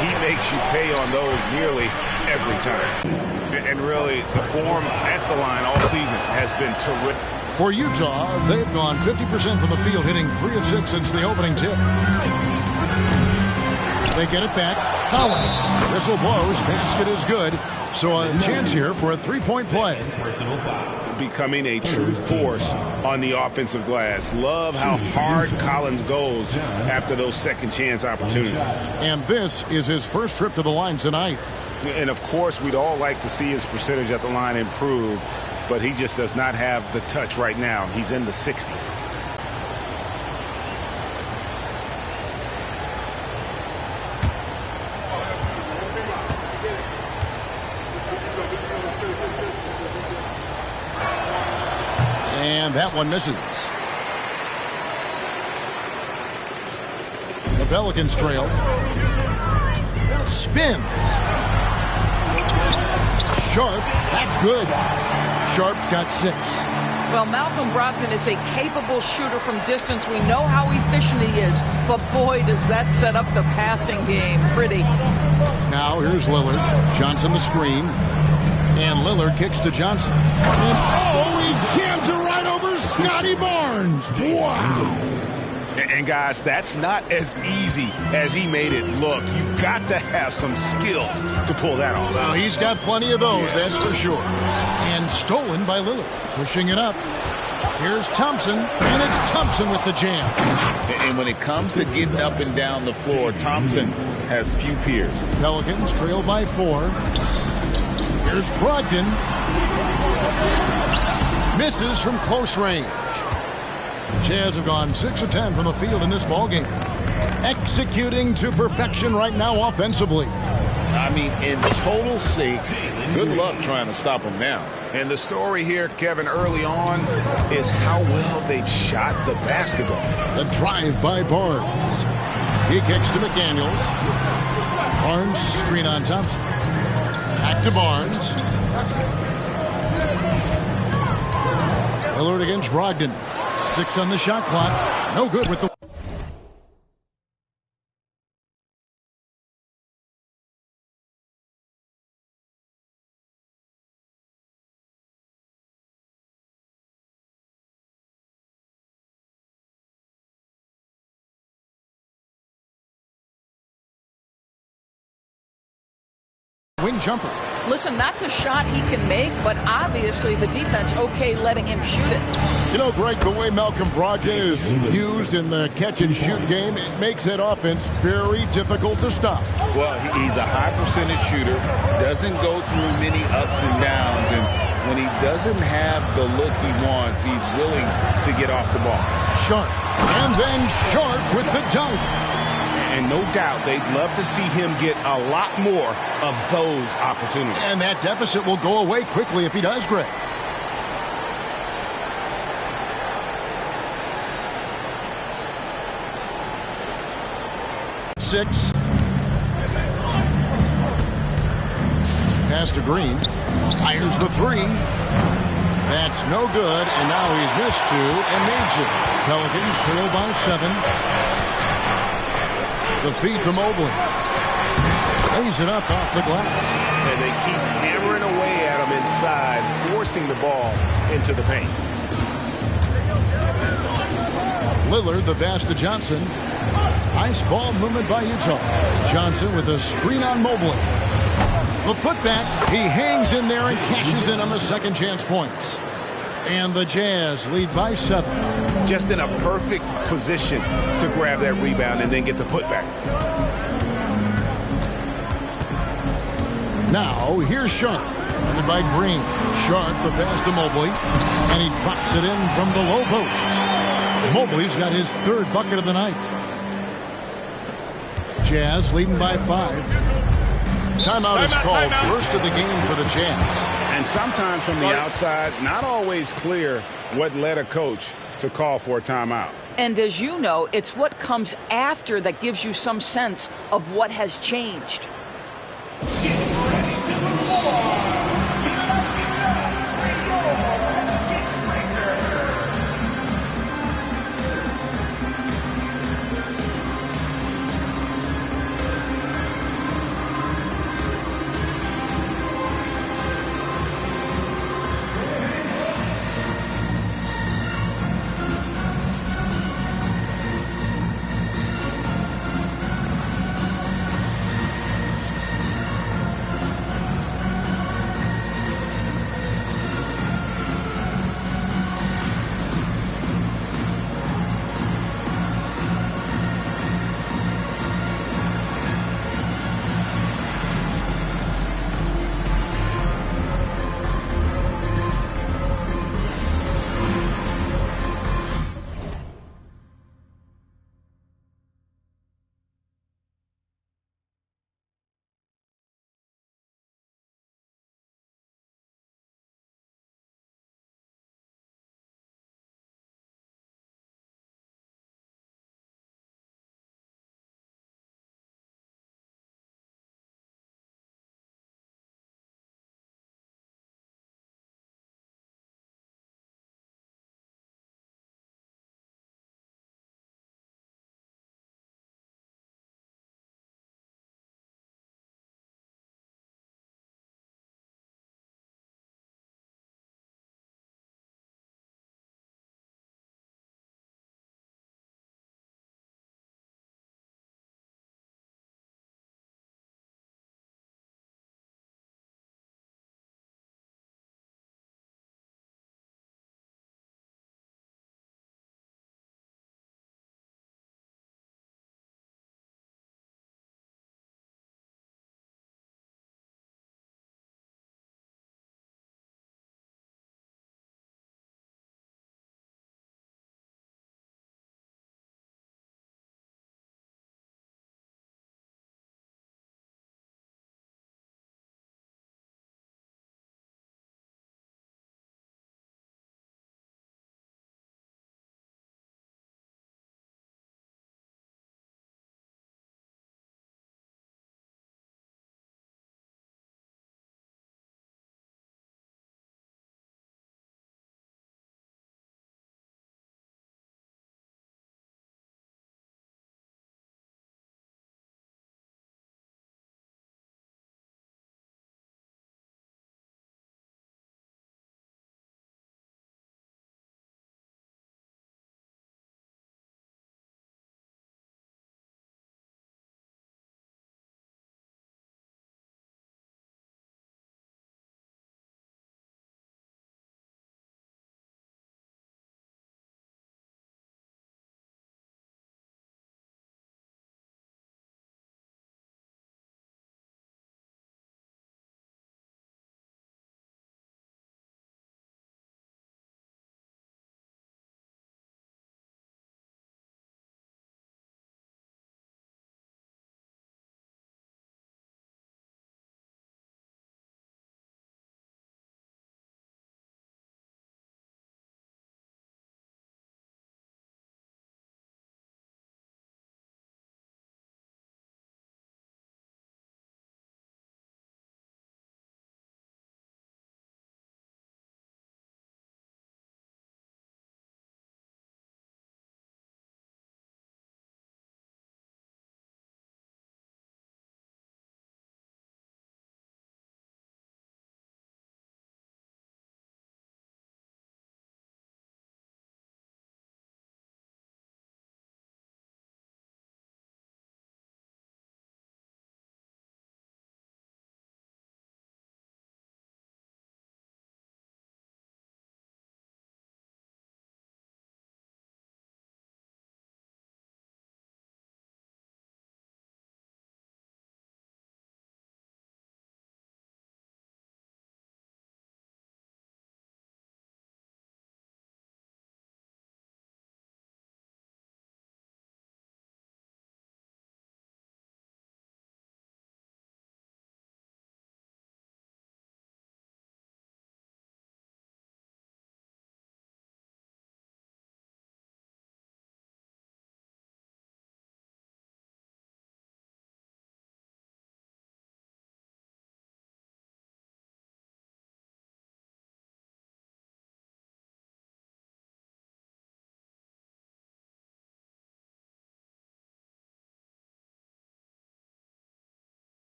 he makes you pay on those nearly every time. And really, the form at the line all season has been terrific. For Utah, they've gone 50% from the field, hitting 3 of 6 since the opening tip. They get it back. Collins. Whistle blows. Basket is good. So a chance here for a three-point play. Becoming a true force on the offensive glass. Love how hard Collins goes after those second chance opportunities. And this is his first trip to the line tonight. And of course, we'd all like to see his percentage at the line improve, but he just does not have the touch right now. He's in the 60s. And that one misses. The Pelicans trail. Spins. Sharp. That's good. Sharp's got 6. Well, Malcolm Brogdon is a capable shooter from distance. We know how efficient he is, but boy, does that set up the passing game pretty. Now here's Lillard. Johnson the screen. And Lillard kicks to Johnson. And, oh, he jams it right over Scotty Barnes. Wow. And guys, that's not as easy as he made it look. You've got to have some skills to pull that off. Well, he's got plenty of those, that's for sure. And stolen by Lillard. Pushing it up. Here's Thompson, and it's Thompson with the jam. And when it comes to getting up and down the floor, Thompson has few peers. Pelicans trail by 4. Here's Brogdon. Misses from close range. The Jazz have gone 6 of 10 from the field in this ballgame. Executing to perfection right now offensively. I mean, in total sync. Good luck trying to stop him now. And the story here, Kevin, early on is how well they've shot the basketball. The drive by Barnes. He kicks to McDaniels. Barnes screen on Thompson. Back to Barnes. Lillard against Brogdon. 6 on the shot clock. No good with the... Wing jumper. Listen, that's a shot he can make, but obviously the defense okay letting him shoot it. You know, Greg, the way Malcolm Brogdon is used in the catch-and-shoot game, it makes that offense very difficult to stop. Well, he's a high percentage shooter, doesn't go through many ups and downs, and when he doesn't have the look he wants, he's willing to get off the ball. Sharp, and then Sharp with the dunk. And no doubt they'd love to see him get a lot more of those opportunities. And that deficit will go away quickly if he does, Greg. Six. Pass to Green. Fires the 3. That's no good, and now he's missed 2 and made 2. Pelicans trail by 7. The feed to Mobley. Lays it up off the glass. And they keep hammering away at him inside, forcing the ball into the paint. Lillard, the pass to Johnson. Nice ball movement by Utah. Johnson with a screen on Mobley. The putback. He hangs in there and cashes in on the second chance points. And the Jazz lead by 7. Just in a perfect position to grab that rebound and then get the putback. Now, here's Sharp. Funded by Green. Sharp, the pass to Mobley. And he drops it in from the low post. Mobley's got his 3rd bucket of the night. Jazz leading by 5. Timeout is called. First of the game for the Jazz. And sometimes from the outside, not always clear what led a coach to call for a timeout. And as you know, it's what comes after that gives you some sense of what has changed.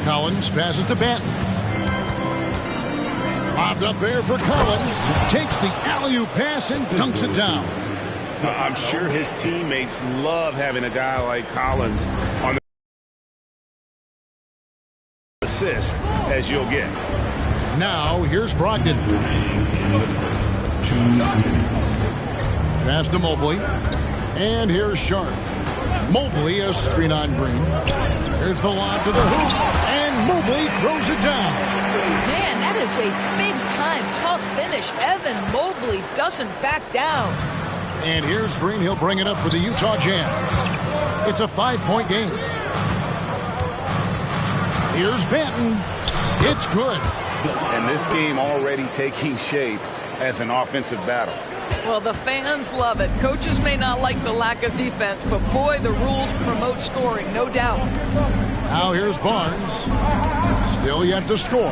Collins passes to Banton. Lobbed up there for Collins. Takes the alley-oop pass and dunks it down. I'm sure his teammates love having a guy like Collins on the assist as you'll get. Now here's Brogdon. Pass to Mobley. And here's Sharp. Mobley, a screen on Green. Here's the lob to the hoop. And Mobley throws it down. Man, that is a big-time tough finish. Evan Mobley doesn't back down. And here's Green. He'll bring it up for the Utah Jazz. It's a 5-point game. Here's Banton. It's good. And this game already taking shape as an offensive battle. Well, the fans love it. Coaches may not like the lack of defense, but boy, the rules promote scoring, no doubt. Now here's Barnes. Still yet to score.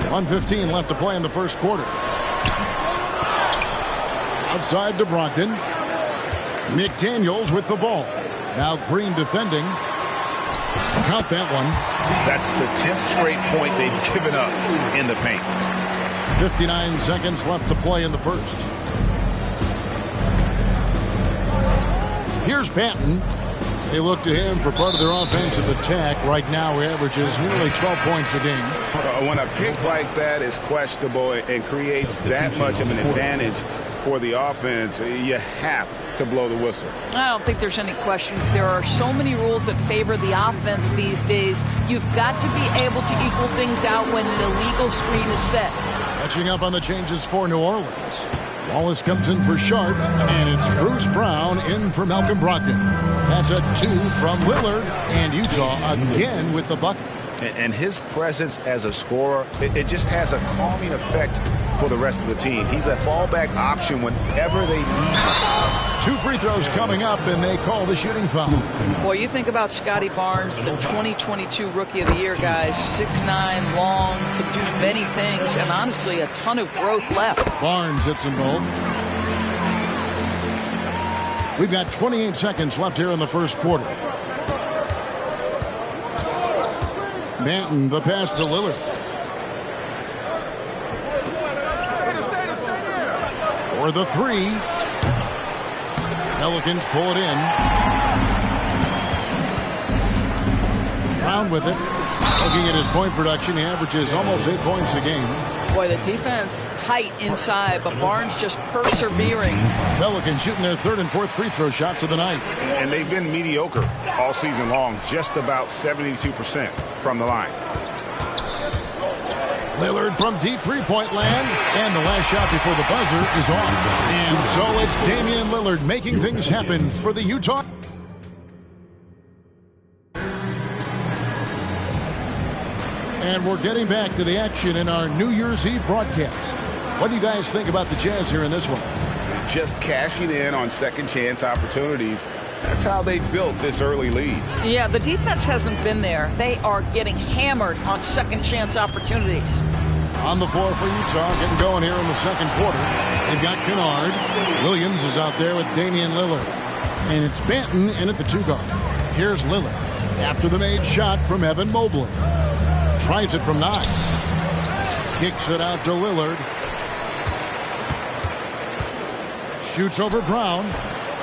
1:15 left to play in the first quarter. Outside to Brogdon. McDaniels with the ball. Now Green defending. Count that one. That's the 10th straight point they've given up in the paint. 59 seconds left to play in the first. Here's Banton. They look to him for part of their offensive attack. Right now, he averages nearly 12 points a game. When a pick like that is questionable and creates that much of an advantage for the offense, you have to blow the whistle. I don't think there's any question. There are so many rules that favor the offense these days. You've got to be able to equal things out when an illegal screen is set. Catching up on the changes for New Orleans. Wallace comes in for Sharp, and it's Bruce Brown in for Malcolm Brogdon. That's a 2 from Lillard, and Utah again with the bucket. And his presence as a scorer, it just has a calming effect for the rest of the team. He's a fallback option whenever they need him. 2 free throws coming up, and they call the shooting foul. Boy, you think about Scotty Barnes, the 2022 Rookie of the Year, guys. 6'9", long, could do many things, and honestly, a ton of growth left. Barnes hits them both. We've got 28 seconds left here in the first quarter. Banton, the pass to Lillard. For the 3. Pelicans pull it in. Brown with it. Looking at his point production, he averages almost 8 points a game. Boy, the defense tight inside, but Barnes just persevering. Pelicans shooting their 3rd and 4th free throw shots of the night. And they've been mediocre all season long, just about 72% from the line. Lillard from deep three-point land, and the last shot before the buzzer is off. And so it's Damian Lillard making things happen for the Utah. And we're getting back to the action in our New Year's Eve broadcast. What do you guys think about the Jazz here in this one? Just cashing in on second chance opportunities. That's how they built this early lead. Yeah, the defense hasn't been there. They are getting hammered on second chance opportunities. On the floor for Utah, getting going here in the second quarter. They've got Kennard. Williams is out there with Damian Lillard. And it's Banton in at the 2 guard. Here's Lillard. After the made shot from Evan Mobley. Tries it from 9. Kicks it out to Lillard. Shoots over Brown.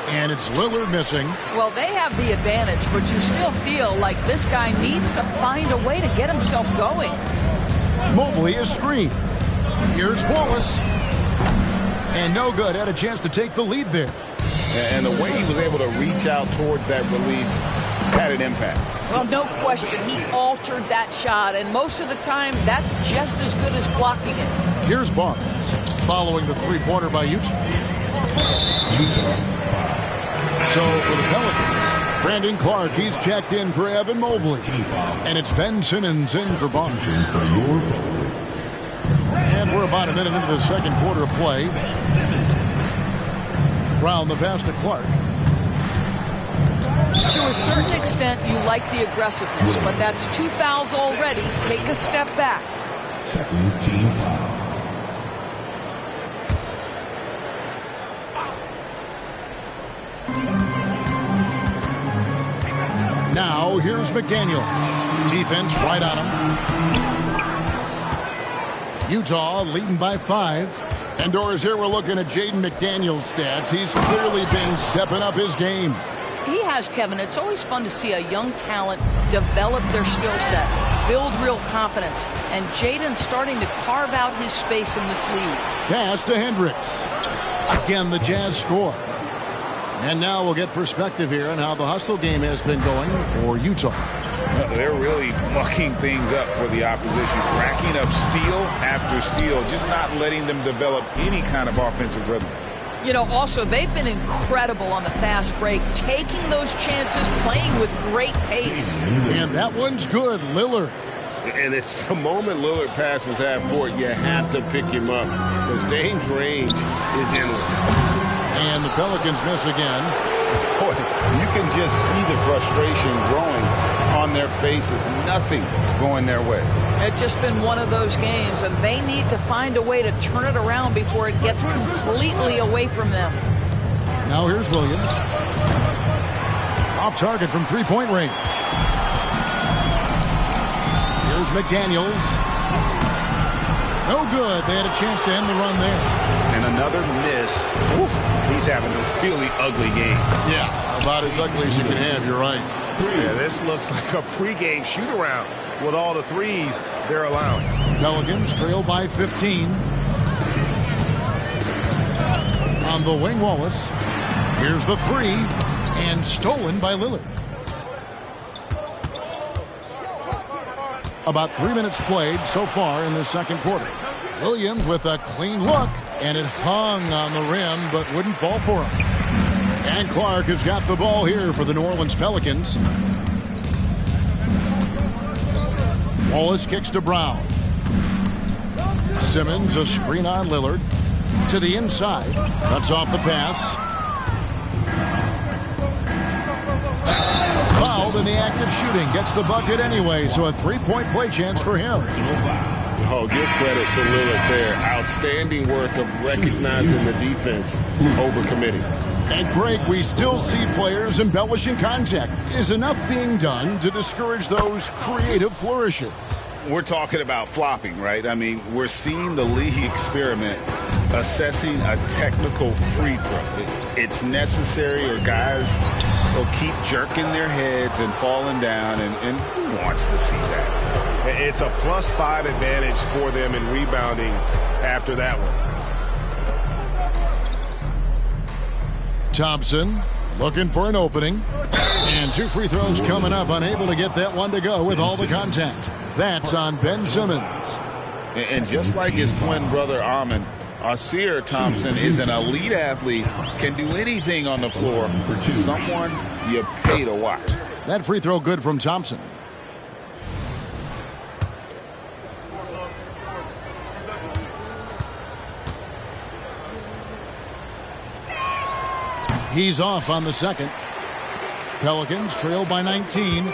And it's Lillard missing. Well, they have the advantage, but you still feel like this guy needs to find a way to get himself going. Mobley is screened. Here's Wallace. And no good. Had a chance to take the lead there. And the way he was able to reach out towards that release had an impact. Well, no question. He altered that shot, and most of the time, that's just as good as blocking it. Here's Barnes, following the three-pointer by Utah. So for the Pelicans, Brandon Clark, he's checked in for Evan Mobley. And it's Ben Simmons in for Barnes. And we're about a minute into the second quarter of play. Brown, the pass to Clark. To a certain extent, you like the aggressiveness, but that's 2 fouls already. Take a step back. Second team foul. Here's McDaniels. Defense right on him. Utah leading by 5. And Doris, here we're looking at Jaden McDaniels' stats. He's clearly been stepping up his game. He has, Kevin. It's always fun to see a young talent develop their skill set, build real confidence, and Jaden's starting to carve out his space in this league. Pass to Hendricks. Again, the Jazz score. And now we'll get perspective here on how the hustle game has been going for Utah. They're really mucking things up for the opposition, racking up steal after steal, just not letting them develop any kind of offensive rhythm. You know, also, they've been incredible on the fast break, taking those chances, playing with great pace. And that one's good, Lillard. And it's the moment Lillard passes half court, you have to pick him up because Dame's range is endless. And the Pelicans miss again. Boy, you can just see the frustration growing on their faces. Nothing going their way. It's just been one of those games, and they need to find a way to turn it around before it gets completely away from them. Now here's Williams. Off target from three-point range. Here's McDaniels. No good. They had a chance to end the run there. And another miss. Oof, he's having a really ugly game. Yeah, about as ugly as you can have. You're right. Yeah, this looks like a pregame shoot-around with all the threes they're allowing. Pelicans trail by 15. On the wing, Wallace. Here's the three. And stolen by Lillard. About 3 minutes played so far in the second quarter. Williams with a clean look. And it hung on the rim, but wouldn't fall for him. And Clark has got the ball here for the New Orleans Pelicans. Wallace kicks to Brown. Simmons, a screen on Lillard. To the inside. Cuts off the pass. Fouled in the act of shooting. Gets the bucket anyway, so a three-point play chance for him. Oh, give credit to Lillard there. Outstanding work of recognizing the defense over committing. And Greg, we still see players embellishing contact. Is enough being done to discourage those creative flourishes? We're talking about flopping, right? I mean, we're seeing the league experiment assessing a technical free throw. It's necessary, or guys will keep jerking their heads and falling down, and who wants to see that? It's a +5 advantage for them in rebounding after that one. Thompson looking for an opening. And 2 free throws coming up, unable to get that one to go with all the contact. That's on Ben Simmons. And just like his twin brother Armin, Asir Thompson is an elite athlete, can do anything on the floor. Someone you pay to watch. That free throw good from Thompson. He's off on the second. Pelicans trail by 19.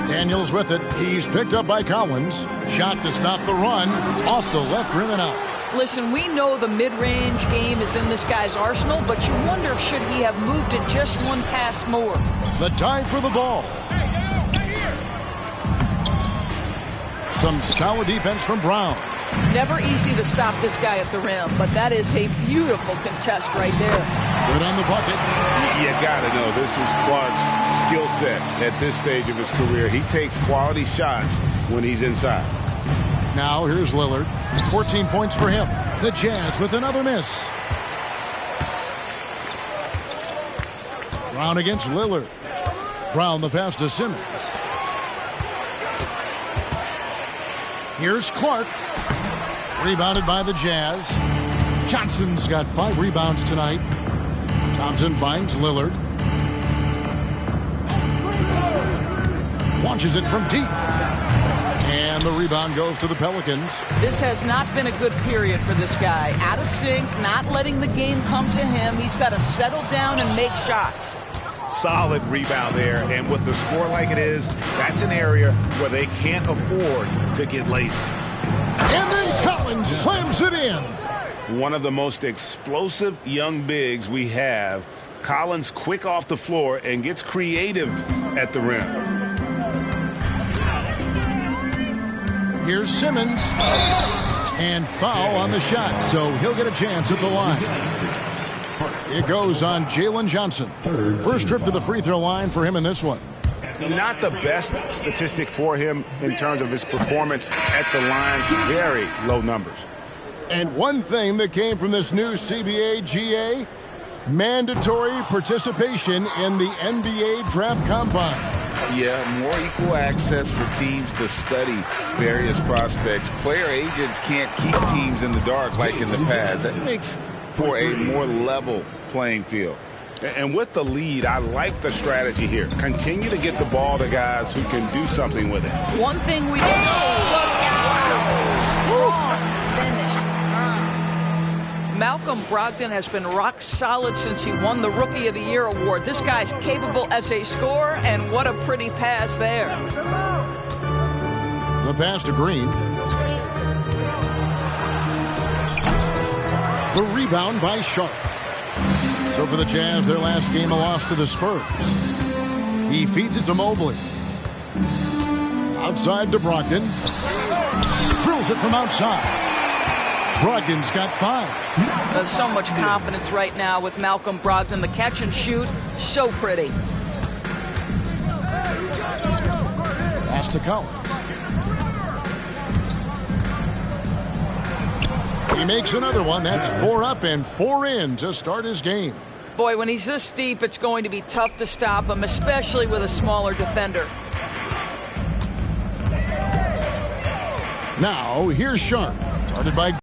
Daniels with it. He's picked up by Collins. Shot to stop the run. Off the left rim and out. Listen, we know the mid-range game is in this guy's arsenal, but you wonder, should he have moved it just one pass more? The dive for the ball. Some solid defense from Brown. Never easy to stop this guy at the rim, but that is a beautiful contest right there. Good on the bucket. You got to know, this is Clark's skill set at this stage of his career. He takes quality shots when he's inside. Now here's Lillard. 14 points for him. The Jazz with another miss. Brown against Lillard. Brown the pass to Simmons. Here's Clark. Rebounded by the Jazz. Johnson's got 5 rebounds tonight. Thompson finds Lillard. Launches it from deep. And the rebound goes to the Pelicans. This has not been a good period for this guy. Out of sync, not letting the game come to him. He's got to settle down and make shots. Solid rebound there, and with the score like it is, that's an area where they can't afford to get lazy. And then Collins slams it in. One of the most explosive young bigs we have Collins quick off the floor and gets creative at the rim. Here's Simmons. And foul on the shot, so he'll get a chance at the line. It goes on Jalen Johnson. First trip to the free throw line for him in this one. Not the best statistic for him in terms of his performance at the line. Very low numbers. And one thing that came from this new CBA GA, mandatory participation in the NBA Draft Combine. Yeah, more equal access for teams to study various prospects. Player agents can't keep teams in the dark like in the past. That makes for a more level playing field. And with the lead, I like the strategy here. Continue to get the ball to guys who can do something with it. One thing we don't know. Look out! Strong finish. Malcolm Brogdon has been rock solid since he won the Rookie of the Year award. This guy's capable as a scorer, and what a pretty pass there. The pass to Green. The rebound by Sharp. So for the Jazz, their last game a loss to the Spurs. He feeds it to Mobley. Outside to Brogdon. Drills it from outside. Brogdon's got 5. There's so much confidence right now with Malcolm Brogdon. The catch and shoot, so pretty. Pass to Collins. He makes another one. That's 4 up and 4 in to start his game. Boy, when he's this deep, it's going to be tough to stop him, especially with a smaller defender. Now, here's Sharp. Guarded by...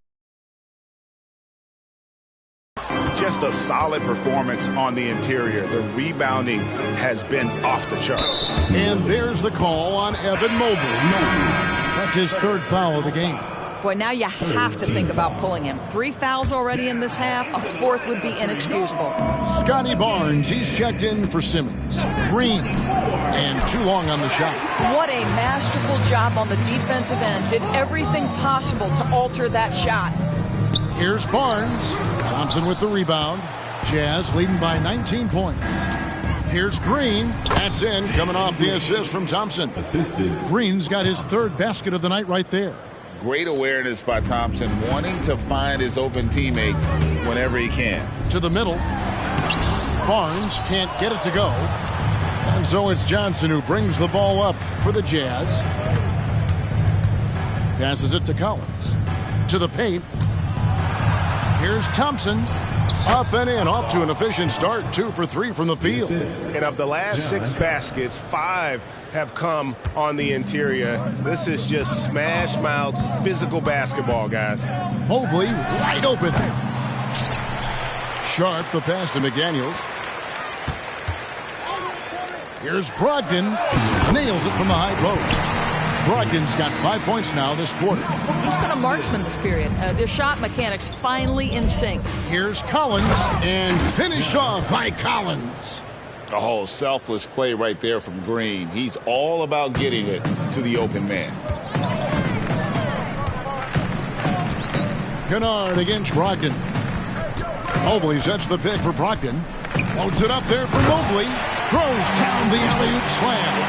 Just a solid performance on the interior. The rebounding has been off the charts. And there's the call on Evan Mobley. That's his 3rd foul of the game. Boy, now you have to think about pulling him. 3 fouls already in this half. A 4th would be inexcusable. Scotty Barnes, he's checked in for Simmons. Green. And too long on the shot. What a masterful job on the defensive end. Did everything possible to alter that shot. Here's Barnes. Thompson with the rebound. Jazz leading by 19 points. Here's Green. That's in, coming off the assist from Thompson. Green's got his 3rd basket of the night right there. Great awareness by Thompson, wanting to find his open teammates whenever he can. To the middle. Barnes can't get it to go. And so it's Johnson who brings the ball up for the Jazz. Passes it to Collins. To the paint. Here's Thompson. Up and in, off to an efficient start. 2 for 3 from the field. And of the last 6 baskets, 5 have come on the interior. This is just smash mouth physical basketball, guys. Mobley wide open. Sharp, the pass to McDaniels. Here's Brogdon. Nails it from the high post. Brogdon's got 5 points now this quarter. He's been a marksman this period. Their shot mechanics finally in sync. Here's Collins, and finished off by Collins. A whole selfless play right there from Green. He's all about getting it to the open man. Kennard against Brogdon. Mobley sets the pick for Brogdon. Loads it up there for Mobley. Throws down the alley-oop slam.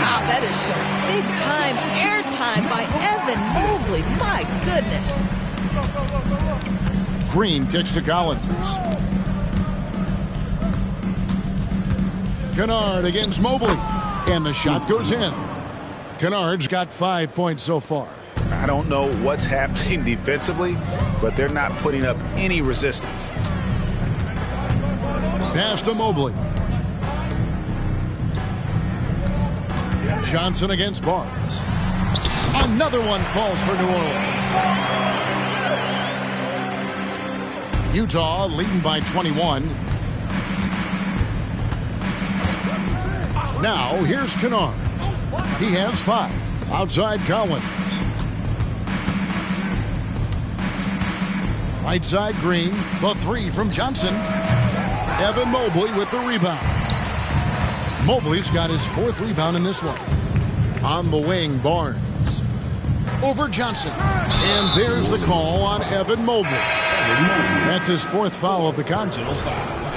Wow, that is some big-time airtime by Evan Mobley. My goodness. Green kicks to Collins. Kennard against Mobley. And the shot goes in. Kennard's got 5 points so far. I don't know what's happening defensively, but they're not putting up any resistance. Pass to Mobley. Johnson against Barnes. Another one falls for New Orleans. Utah leading by 21. Now here's Kennard. He has 5. Outside Collins. Right side Green. The 3 from Johnson. Evan Mobley with the rebound. Mobley's got his 4th rebound in this one. On the wing, Barnes. Over Johnson. And there's the call on Evan Mobley. That's his 4th foul of the contest.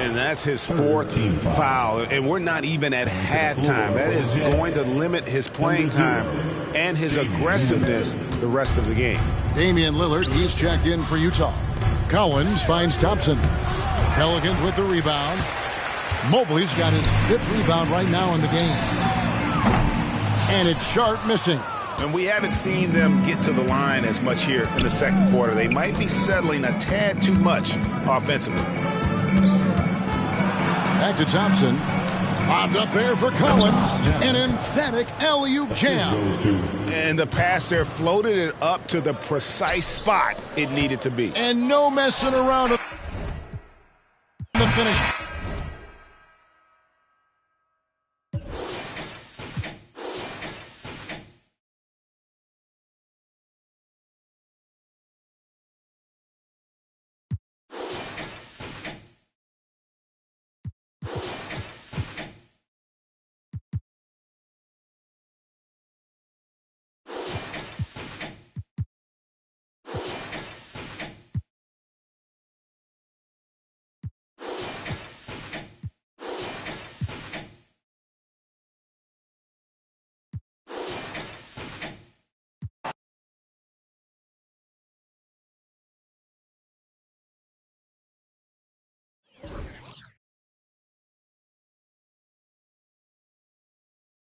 And that's his fourth foul. And we're not even at halftime. That is going to limit his playing time and his aggressiveness the rest of the game. Damian Lillard, he's checked in for Utah. Collins finds Thompson. Pelicans with the rebound. Mobley's got his 5th rebound right now in the game. And it's Sharp missing. And we haven't seen them get to the line as much here in the second quarter. They might be settling a tad too much offensively. Back to Thompson. Bobbed up there for Collins. An emphatic alley-oop jam. And the pass there floated it up to the precise spot it needed to be. And no messing around. The finish.